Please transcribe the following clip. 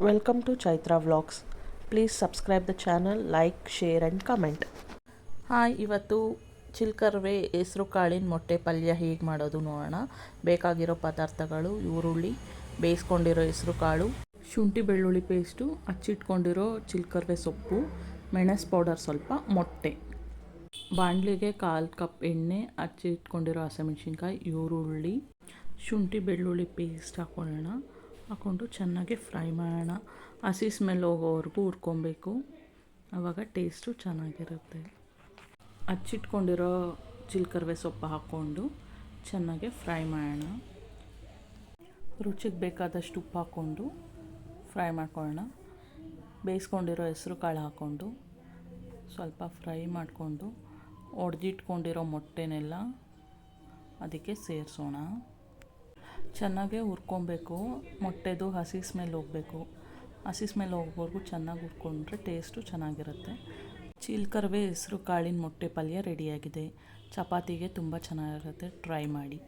Welcome to Chaitra Vlogs. Please subscribe the channel, like, share and comment. Hi, ಇವತ್ತು ಚಿಲ್ಕರ್ವೆ ಹೆಸರು ಕಾಳಿನ ಮೊಟ್ಟೆ ಪಲ್ಯ ಹೇಗೆ ಮಾಡೋದು ನೋಡೋಣ. ಬೇಕಾಗಿರೋ ಪದಾರ್ಥಗಳು: ಈರುಳ್ಳಿ, ಬೇಯಿಸ್ಕೊಂಡಿರೋ ಹೆಸರು ಕಾಳು, ಶುಂಠಿ ಬೆಳ್ಳುಳ್ಳಿ ಪೇಸ್ಟು, ಹಚ್ಚಿಟ್ಕೊಂಡಿರೋ ಚಿಲ್ಕರ್ವೆ ಸೊಪ್ಪು, ಮೆಣಸು ಪೌಡರ್ ಸ್ವಲ್ಪ, ಮೊಟ್ಟೆ. ಬಾಣಲಿಗೆ 1/4 ಕಪ್ ಎಣ್ಣೆ, ಹಚ್ಚಿಟ್ಕೊಂಡಿರೋ ಹಸಿಮೆಣ್ಸಿನ್ಕಾಯಿ, ಈರುಳ್ಳಿ, ಶುಂಠಿ ಬೆಳ್ಳುಳ್ಳಿ ಪೇಸ್ಟ್ ಹಾಕ್ಕೊಂಡು ಚೆನ್ನಾಗಿ ಫ್ರೈ ಮಾಡೋಣ. ಹಸಿ ಸ್ಮೆಲ್ ಹೋಗೋವರೆಗೂ ಹುರ್ಕೊಬೇಕು, ಆವಾಗ ಟೇಸ್ಟು ಚೆನ್ನಾಗಿರುತ್ತೆ. ಹಚ್ಚಿಟ್ಕೊಂಡಿರೋ ಚಿಲ್ಕರ್ವೆ ಸೊಪ್ಪು ಹಾಕ್ಕೊಂಡು ಚೆನ್ನಾಗಿ ಫ್ರೈ ಮಾಡೋಣ. ರುಚಿಗೆ ಬೇಕಾದಷ್ಟು ಉಪ್ಪು ಹಾಕ್ಕೊಂಡು ಫ್ರೈ ಮಾಡ್ಕೊಳ್ಳೋಣ. ಬೇಯಿಸ್ಕೊಂಡಿರೋ ಹೆಸರು ಕಾಳು ಹಾಕ್ಕೊಂಡು ಸ್ವಲ್ಪ ಫ್ರೈ ಮಾಡಿಕೊಂಡು ಒಡೆದಿಟ್ಕೊಂಡಿರೋ ಮೊಟ್ಟೆನೆಲ್ಲ ಅದಕ್ಕೆ ಸೇರಿಸೋಣ. ಚೆನ್ನಾಗೇ ಹುರ್ಕೊಬೇಕು. ಮೊಟ್ಟೆದು ಹಸಿ ಸ್ಮೆಲ್ ಹೋಗಬೇಕು. ಹಸಿ ಸ್ಮೆಲ್ ಹೋಗೋವರೆಗೂ ಚೆನ್ನಾಗಿ ಹುರ್ಕೊಂಡ್ರೆ ಟೇಸ್ಟು ಚೆನ್ನಾಗಿರುತ್ತೆ. ಚಿಲ್ಕರ್ವೆ ಹೆಸರು ಕಾಳಿನ ಮೊಟ್ಟೆ ಪಲ್ಯ ರೆಡಿಯಾಗಿದೆ. ಚಪಾತಿಗೆ ತುಂಬ ಚೆನ್ನಾಗಿರುತ್ತೆ, ಟ್ರೈ ಮಾಡಿ.